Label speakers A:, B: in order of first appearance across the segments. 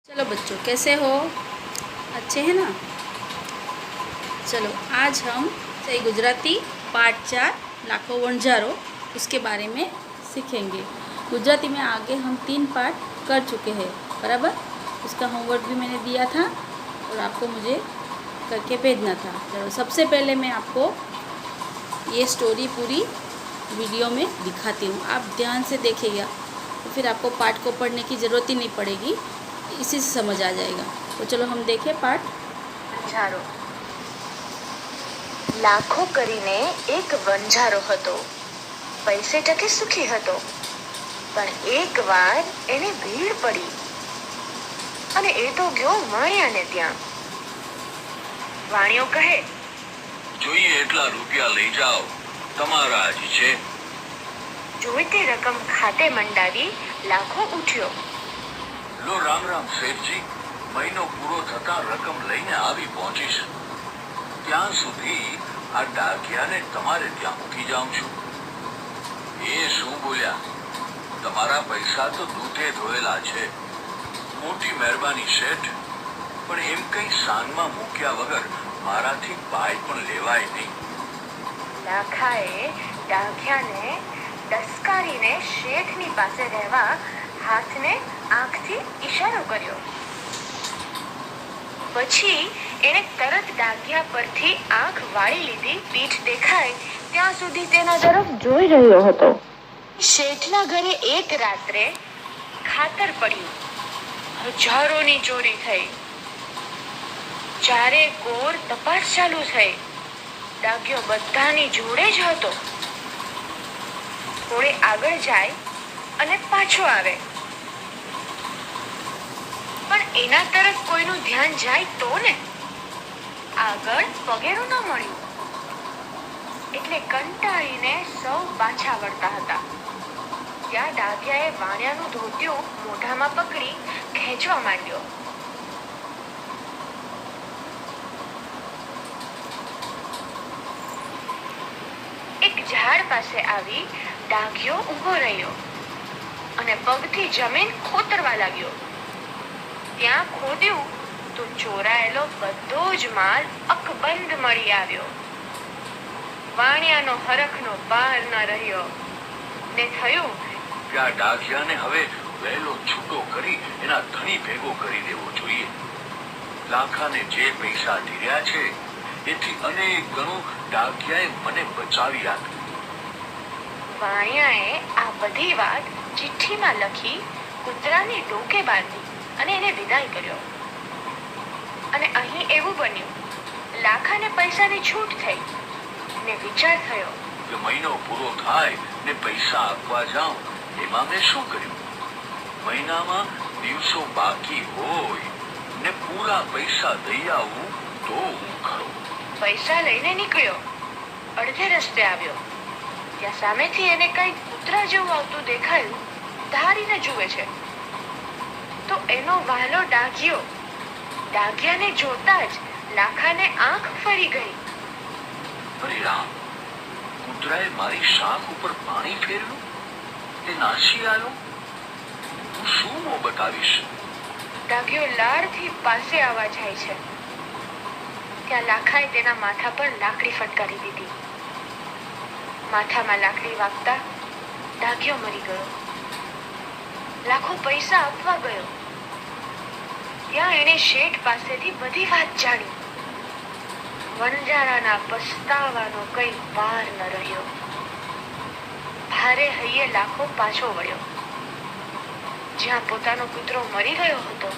A: चलो बच्चों, कैसे हो? अच्छे हैं ना? चलो आज हम सही गुजराती पार्ट 4 लाखों वणजारो उसके बारे में सीखेंगे। गुजराती में आगे हम 3 पार्ट कर चुके हैं, बराबर। उसका होमवर्क भी मैंने दिया था और आपको मुझे करके भेजना था। चलो सबसे पहले मैं आपको ये स्टोरी पूरी वीडियो में दिखाती हूँ, आप ध्यान से देखिएगा तो फिर आपको पार्ट को पढ़ने की ज़रूरत ही नहीं पड़ेगी, इसी से समझ आ जाएगा। तो चलो हम देखें पार्ट।
B: वणजारो। लाखो करीने एक वणजारो हतो। पैसे टके सुखी हतो, पण एक वार एने भीड़ पड़ी अने ए तो गयो वाणियाने त्यां। वाणियो कहे,
C: જોઈએ એટલા રૂપિયા લઈ જાઓ, તમારા જ છે।
B: જોઈતી રકમ ખાતે મંડાવી લાખો ઉઠ્યો।
C: લો રામ રામ શેઠજી, મહિનો પૂરો થતા રકમ લઈને આવી પહોંચીશ। ત્યાં સુધી આ ડાકિયાને તમારે ત્યાં મૂકી જાઉં છું। એ શું બોલ્યા? તમારા પૈસા તો દૂધે ધોયેલા છે। મોટી મહેરબાની શેઠ, પણ એમ કઈ સાનમાં મૂક્યા વગર મારાથી પાય પણ લેવાય નહીં।
B: લાખાએ ડાઘિયાને ડસકારીને શેઠની પાસે રહેવા હાથને આંખથી ઈશારો કર્યો। પછી એણે તરત ડાઘિયા પરથી આંખ વાળી લીધી। પીઠ દેખાય ત્યાં સુધી તેના તરફ જોઈ રહ્યો હતો। શેઠના ઘરે એક રાત્રે ખાતર પડ્યું, હજારોની ચોરી થઈ। ચારે કોર તપાસ ચાલુ થઈ। ડાઘિયો બધાની જોડે જ હતો। થોડે આગળ જાય અને પાછો આવે, પણ એના તરફ કોઈનું ધ્યાન જાય તો ને। આગળ પગેરું ન મળ્યું એટલે કંટાળીને સૌ પાછા વળતા હતા। ત્યાં ડાઘિયાએ વાણિયાનું ધોતિયું મોઢામાં પકડી ખેંચવા માંડ્યો। એક ઝાડ પાસે આવી ડાઘિયો ઊભો રહ્યો અને પગથી જમીન ખોતરવા લાગ્યો। ત્યાં ખોદ્યું તો ચોરાયેલો બધો જ માલ અકબંધ મળી આવ્યો। વાણિયાનો હરખનો પાર ન રહ્યો ને થયું
C: કે આ ડાઘિયાને હવે વહેલો છૂટો કરી એના ધણી ભેગો કરી દેવો જોઈએ। લાખાને જે પૈસા ધીર્યા છે એથી અનેક ગણું ડાઘિયાએ મને બચાવી આપ્યું।
B: વાણિયાએ આ બધી વાત ચિઠ્ઠીમાં લખી કૂતરાની ડોકે બાંધી અને એને વિદાય કર્યો। અને અહીં એવું બન્યું, લાખાને પૈસાની છૂટ થઈ ને વિચાર થયો
C: કે મહિનો પૂરો થાય ને પૈસા આપવા જાઉં એમાં મેં શું કર્યું? મહિનામાં દિવસો બાકી હોય ને પૂરા પૈસા દઈ આવું તો હું ખરો।
B: પૈસા લઈને નીકળ્યો। અડધે રસ્તે આવ્યો ત્યાં સામેથી એને કઈ કૂતરા જેવું આવતું દેખાયું। ધારીને જુએ છે તો એનો વહાલો ડાઘિયો। ડાઘિયાને જોતા જ લાખાને આંખ ફરી ગઈ।
C: અરે રામ, કૂતરાએ મારી શાખ ઉપર પાણી ફેરવ્યું, તે નાસી આવ્યો। હું શું મોં બતાવીશ?
B: ડાઘિયો લાળથી પાસે આવવા જાય છે ત્યાં લાખાએ તેના માથા પર લાકડી ફટકારી દીધી। માથામાં લાકડી વાગતા ડાઘિયો મરી ગયો। લાખો પૈસા આપવા ગયો ત્યાં એણે શેઠ પાસેથી બધી વાત જાણી। વણજારાના પસ્તાવાનો કઈ પાર ન રહ્યો। ભારે હૈયે લાખો પાછો વળ્યો। જ્યાં પોતાનો કૂતરો મરી ગયો હતો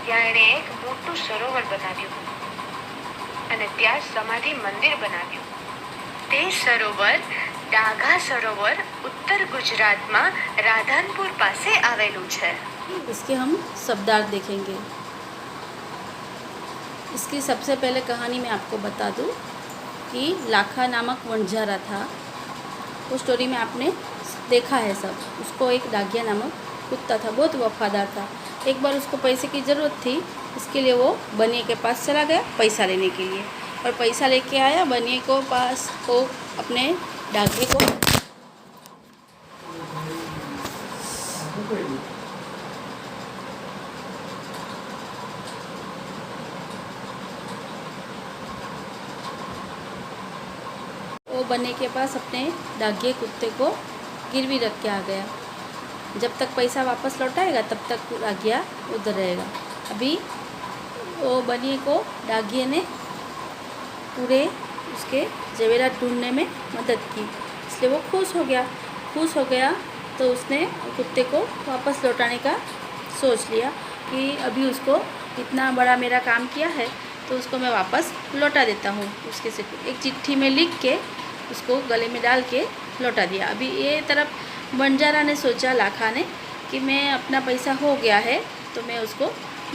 B: ત્યાં એણે એક મોટું સરોવર બનાવ્યું અને ત્યાં સમાધિ મંદિર બનાવ્યું। તે સરોવર ડાઘા સરોવર उत्तर गुजरात में राधनपुर पासे आवेलू है।
A: इसके हम शब्दार्थ देखेंगे। इसकी सबसे पहले कहानी मैं आपको बता दूं कि लाखा नामक वणजारा था। वो स्टोरी में आपने देखा है सब। उसको एक डाघिया नामक कुत्ता था, बहुत वफादार था। एक बार उसको पैसे की ज़रूरत थी, इसके लिए वो बनिए के पास चला गया पैसा लेने के लिए। और पैसा लेके आया, बनिए को पास को अपने डाघे को बन्ने के पास अपने डाकिये कुत्ते को गिरवी रख के आ गया। जब तक पैसा वापस लौटाएगा तब तक डाकिया उधर रहेगा। अभी वो बनिए को डाकिये ने पूरे उसके जेवरात ढूंढने में मदद की, इसलिए वो खुश हो गया। तो उसने कुत्ते को वापस लौटाने का सोच लिया कि अभी उसको इतना बड़ा मेरा काम किया है तो उसको मैं वापस लौटा देता हूँ। उसके से एक चिट्ठी में लिख के उसको गले में डाल के लौटा दिया। अभी ये तरफ बंजारा ने सोचा, लाखा ने, कि मैं अपना पैसा हो गया है तो मैं उसको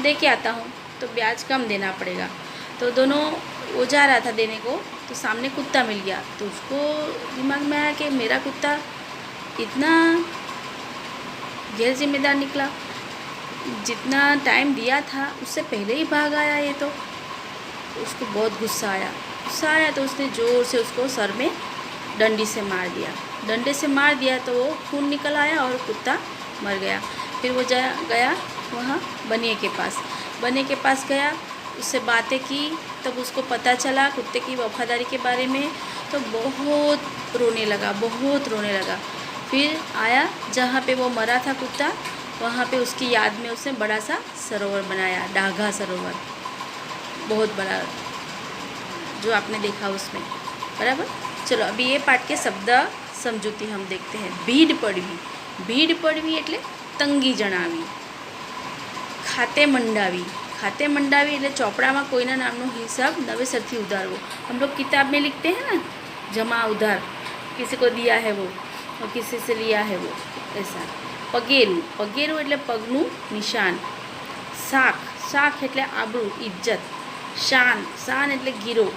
A: दे के आता हूँ, तो ब्याज कम देना पड़ेगा। तो दोनों वो जा रहा था देने को, तो सामने कुत्ता मिल गया। तो उसको दिमाग में आया कि मेरा कुत्ता इतना गैर जिम्मेदार निकला, जितना टाइम दिया था उससे पहले ही भाग आया ये। तो उसको बहुत गुस्सा आया तो उसने ज़ोर से उसको सर में डंडी से मार दिया। तो वो खून निकल आया और कुत्ता मर गया। फिर वो गया वहाँ बनिए के पास गया, उससे बातें की। तब उसको पता चला कुत्ते की वफादारी के बारे में, तो बहुत रोने लगा। फिर आया जहाँ पे वो मरा था कुत्ता, वहाँ पे उसकी याद में उसने बड़ा सा सरोवर बनाया, डाघा सरोवर, बहुत बड़ा, जो आपने देखा उसमें, बराबर। चलो अभी ये पाठ के शब्द समझूती हम देखते हैं। भीड़ पड़वी એટલે તંગી જણાવી। खाते मंडावी એટલે ચોપડા में कोईना नामनो हिसाब नवेसरथी उधारवो। हम लोग किताब में लिखते हैं ना, जमा उधार, किसी को दिया है वो और किसी से लिया है वो, ऐसा। पगेरू એટલે પગનું નિશાન। શાખ એટલે આબરૂ, ઇજ્જત। શાન એટલે ગીરો।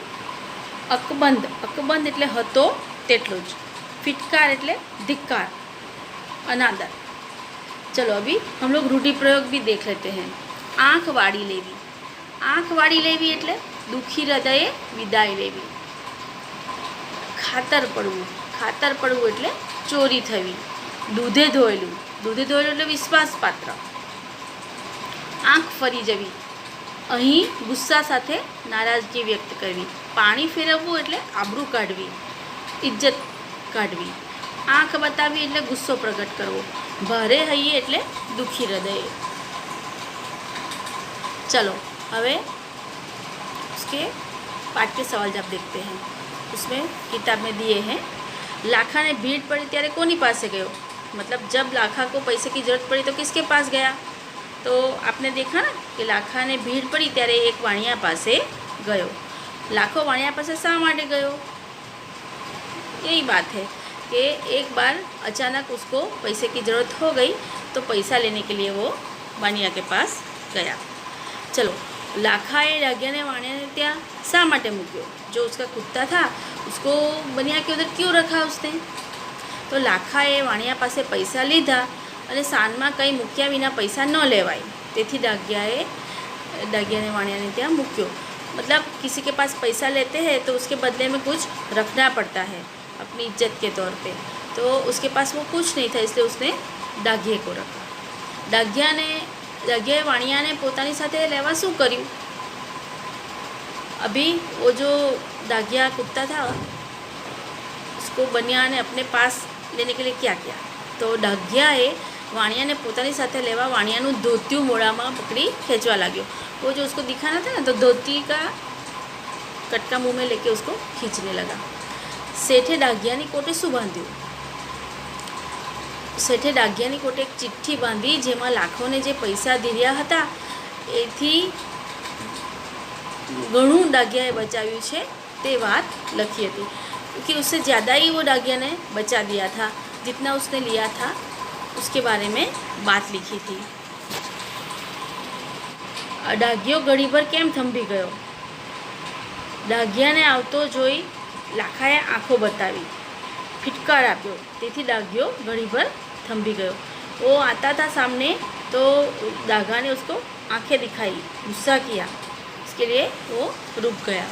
A: અકબંધ એટલે હતો તેટલો જ। ફિટકાર એટલે ધિક્કાર, अनादर। चलो अभी हम लोग रूढ़ि प्रयोग भी देख लेते हैं। आँख वाड़ी लेवी એટલે दुखी हृदये विदाय लेवी। खातर पड़વું એટલે ચોરી થવી। दूधे धोયેલું એટલે વિશ્વાસપાત્ર। આંખ ફરી જવી, અહીં ગુસ્સા સાથે નારાજગી વ્યક્ત કરવી। પાણી ફેરવવું એટલે આબરૂ કાઢવી, ઇજ્જત કાઢવી। आँख बतावी એટલે गुस्सो प्रगट करवो। भारे हईये એટલે दुखी हृदय। चलो हवे उसके पाठ के सवाल जवाब देखते हैं। उसमें किताब में दिए हैं, लाखा ने भीड़ पड़ी त्यारे कोनी पासे गयो, मतलब जब लाखा को पैसे की ज़रूरत पड़ी तो किसके पास गया। तो आपने देखा ना कि लाखा ने भीड़ पड़ी त्यारे एक वाणिया पासे गयो। लाखो वाणिया पासे शा माटे गयो, यही बात है कि एक बार अचानक उसको पैसे की ज़रूरत हो गई तो पैसा लेने के लिए वो वाणिया के पास गया। चलो लाखाए डाकिया ने वाणिया ने त्या शा माटे मूक्यो, जो उसका कुत्ता था उसको बनिया के उधर क्यों रखा उसने। तो लाखाए वाणिया पासे पैसा लीधा અને સાનમાં કંઈ મૂક્યા વિના પૈસા ન લેવાય, તેથી डाकिया ने वाणिया ने ત્યાં મૂક્યો। मतलब किसी के पास पैसा लेते हैं तो उसके बदले में कुछ रखना पड़ता है अपनी इज्जत के तौर पे। तो उसके पास वो कुछ नहीं था, इसलिए उसने डाकिये को रखा। डाकियाए वाणिया ने पोतानी साथे लेवा शू कर्યું। अभी वो जो डाकिया कुत्ता था उसको बनिया ने अपने पास लेने के लिए क्या किया। तो डाकियाए वाणिया ने पोतानी साथे लेवा वाणियाનું ધોતિયું મોઢામાં પકડી ખેંચવા लाग्यो। वो जो उसको दिखाना था ना, तो धोती का कटका मुँह में लेके उसको खींचने लगा। सेठे डाकियानी कोटे शू बांध्યું। सेठे डाकियानी कोटे एक चिट्ठी बांधी जेमां लाखोने जे पैसा धीर्या हता एथी घणुं डाकियाए बचाव्युं छे ते वात लखी हती, क्योंकि उससे ज़्यादा ही वो डाकिया ने बचा दिया था, जितना उसने लिया था उसके बारे में बात लिखी थी। डाकियो घड़ीभर केम थंभी गयो। डाकियाने आवतो जोई लाखाए आँखों बतावी, फिटकार आप्यो, तेथी डाकियो घड़ीभर थंभी गयो। वो आता था सामने तो डाघा ने उसको आंखें दिखाई, गुस्सा किया, इसके लिए वो रुक गया।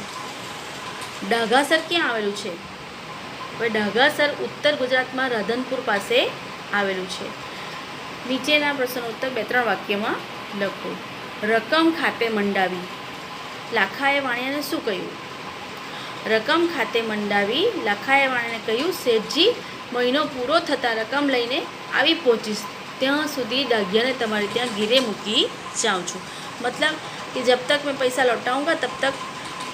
A: डाघासर क्या आवेलू छे? भाई डाघासर उत्तर गुजरात में राधनपुर पासे आवेलू छे। नीचेना प्रश्नोत्तर 2-3 वाक्य में लखो। रकम खाते मंडावी, लाखाए वाणियाने शू कह्युं? રકમ ખાતે મંડાવી લાખાએ વાણિયાને કહ્યું, શેઠજી, મહિનો પૂરો થતાં રકમ લઈને આવી પહોંચીશ, ત્યાં સુધી ડાઘિયાને તમારે ત્યાં ઘીરે મૂકી जाऊँ છું। मतलब कि जब तक मैं पैसा लौटाऊंगा तब तक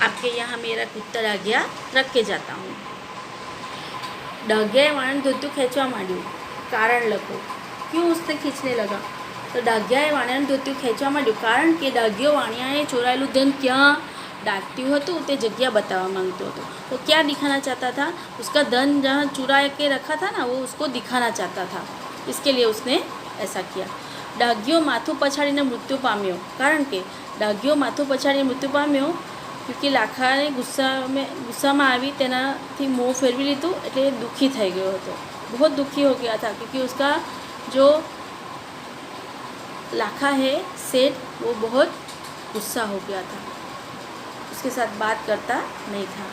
A: आपके यहाँ मेरा कुत्ता डाघिया रख के जाता हूँ। डाघियाए वाणियाનું ધોતિયું ખેંચવા માંડ્યું। કારણ લખો। क्यों उसने खींचने लगा? तो डाघियाए वाणिયાનું ધોતિયું ખેંચવા માંડ્યું કારણ કે ડાઘિયો વાણિયાએ ચોરાયેલું ધન ક્યાં डाकती હતું તે જગ્યા बतावा मांगतो હતો। तो क्या दिखाना चाहता था? उसका धन जहाँ चुरा के रखा था ना, वो उसको दिखाना चाहता था, इसके लिए उसने ऐसा किया। ડાઘિયો માથું પછાડીને મૃત્યુ પામ્યો કારણ કે ડાઘિયો માથું પછાડીને મૃત્યુ પામ્યો क्योंकि લાખાને ગુસ્સામાં આવી તેનાથી મોં ફેરવી લીધું એટલે દુઃખી થઈ ગયો હતો। बहुत दुखी हो गया था क्योंकि उसका जो लाखा है सेठ, वो बहुत गुस्सा हो गया था, उसके साथ बात करता नहीं था।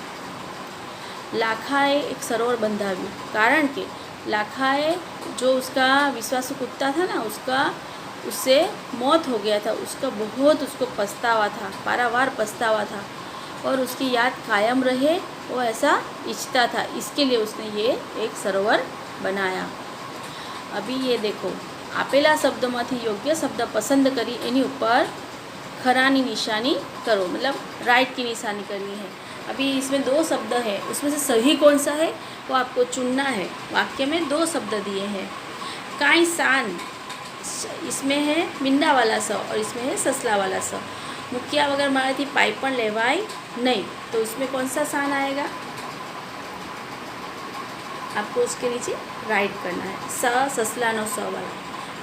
A: लाखाए एक सरोवर बंधाव्યું कारण के लाखाए जो उसका विश्वासु कुत्ता था ना, उससे मौत हो गया था। उसका बहुत उसको पछतावा था, पारावार पछतावा था और उसकी याद कायम रहे, वो ऐसा इच्छता था, इसके लिए उसने ये एक सरोवर बनाया। अभी ये देखो, आपेला शब्दों योग्य शब्द पसंद करी एनी ऊपर खरानी निशानी करो, मतलब राइट की निशानी करनी है। अभी इसमें 2 शब्द है, उसमें से सही कौन सा है वो आपको चुनना है। वाक्य में 2 शब्द दिए हैं। काई सान, इसमें है मींडा वाला स और इसमें है ससला वाला स। मुखिया वगैरह माराथी पाइपण लेवाय नहीं, तो उसमें कौन सा सान आएगा? आपको उसके नीचे राइट करना है। ससला नो स वाला,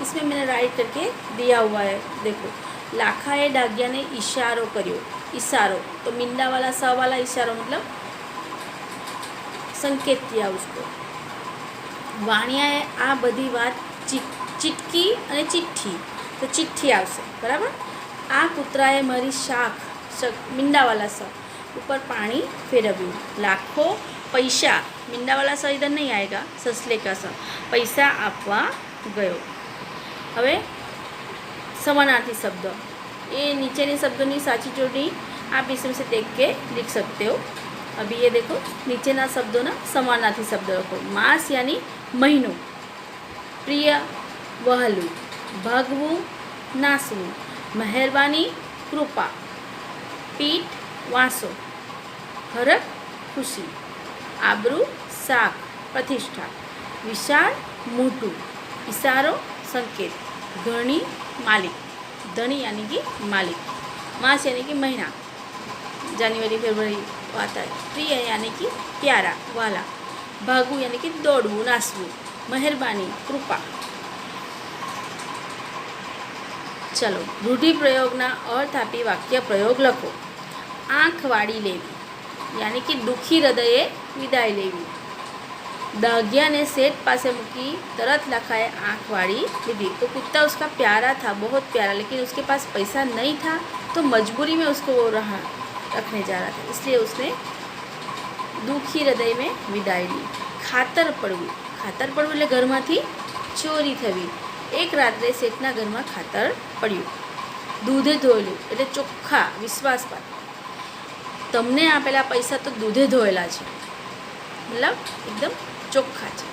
A: इसमें मैंने राइट करके दिया हुआ है। देखो, लाखाए ડાઘિયાને इशारो કર્યો। इशारो तो मींडा वाला स वाला इशारो मतलब संकेत किया उसको। वाणियाए आ बधी बात चिटकी અને चिट्ठी, तो चिट्ठी आवशे, बराबर। आ कुतराए मारी शाख, मींडा वाला स ऊपर पानी फेरव्યું। लाखों पैसा, मींडा वाला स इधर नहीं आएगा, ससले का स, पैसा आपवा गयो। हवे समानार्थी शब्द, ये नीचे शब्दों की साची जोड़ी आप इसमें से देख के लिख सकते हो। अभी ये देखो, नीचे ना शब्दों ना समानार्थी शब्द रखो। मास यानी महीनो, प्रिय वहलू, भगवू नासवू, मेहरबानी कृपा, पीठ वासो, हरक खुशी, आबरू साख प्रतिष्ठा, विशाल मोटू, इशारो संकेत, घणी मालिक, धनी यानी कि मालिक, मास यानी कि महीना, जनवरी फरवरी आता है, प्रिय यानी कि प्यारा वाला, भागू यानी कि दौड़ू नाचवू, मेहरबानी कृपा। चलो, रूढ़िप्रयोगना अर्थ आपी वाक्य प्रयोग लखो। आँख वाड़ी लेवी यानी कि दुखी हृदये विदाय लेवी। ડાઘિયા ने सेठ पासे मूकी तरत लाखाए आँख वाड़ी लीधी। तो कुत्ता उसका प्यारा था, बहुत प्यारा, लेकिन उसके पास पैसा नहीं था, तो मजबूरी में उसको वो रखने जा रहा था, इसलिए उसने दुखी हृदय में विदाई ली। खातर पड़વું, खातर पड़વું એટલે ઘરમાંથી ચોરી થવી। એક રાત્રે શેઠના ઘરમાં ખાતર પડ્યું। દૂધે ધોયેલું એટલે ચોખ્ખા, વિશ્વાસપાત્ર। તમને આપેલા પૈસા તો દૂધે ધોયેલા છે, मतलब एकदम ચોખ્ખા છે।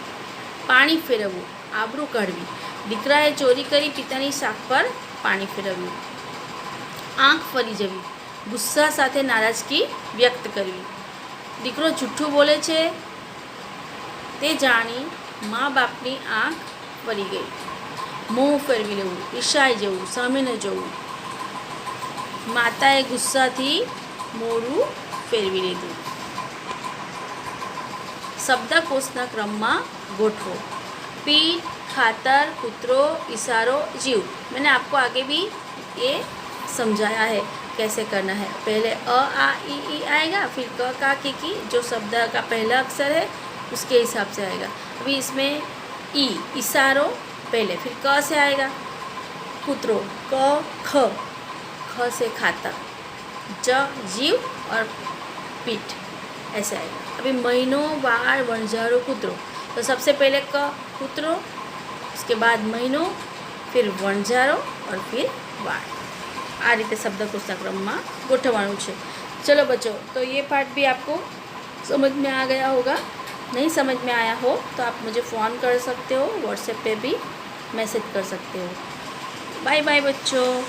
A: પાણી ફેરવવું, આબરૂ કાઢવી। દીકરાએ ચોરી કરી પિતાની શાખ પર પાણી ફેરવ્યું। આંખ ફરી જવી, ગુસ્સા સાથે નારાજગી વ્યક્ત કરવી। દીકરો જૂઠું બોલે છે તે જાણી મા બાપની આંખ ફરી ગઈ। મોં ફેરવી લેવું, ઈર્ષાઈ જવું, સામે ન જવું। માતાએ ગુસ્સાથી મોઢું ફેરવી લીધું। शब्दकोशना क्रम में गोठो। पीठ, खातर, कुतरो, इशारो, जीव। मैंने आपको आगे भी ये समझाया है कैसे करना है। पहले अ आ ई आएगा, फिर क का की जो शब्द का पहला अक्षर है उसके हिसाब से आएगा। अभी इसमें ई इशारो पहले, फिर क से आएगा कुतरो, क ख से खातर, ज जीव और पीठ ऐसे आएगा। अभी महीनों, वार, वणझारो, कुतरो, तो सबसे पहले क कुतरो, उसके बाद महीनों, फिर वणझारो और फिर वार। आ रीते शब्दकोशना क्रम में गोठवानुं छे। चलो बच्चों, तो ये पार्ट भी आपको समझ में आ गया होगा। नहीं समझ में आया हो तो आप मुझे फ़ोन कर सकते हो, व्हाट्सएप पे भी मैसेज कर सकते हो। बाय बाय बच्चों।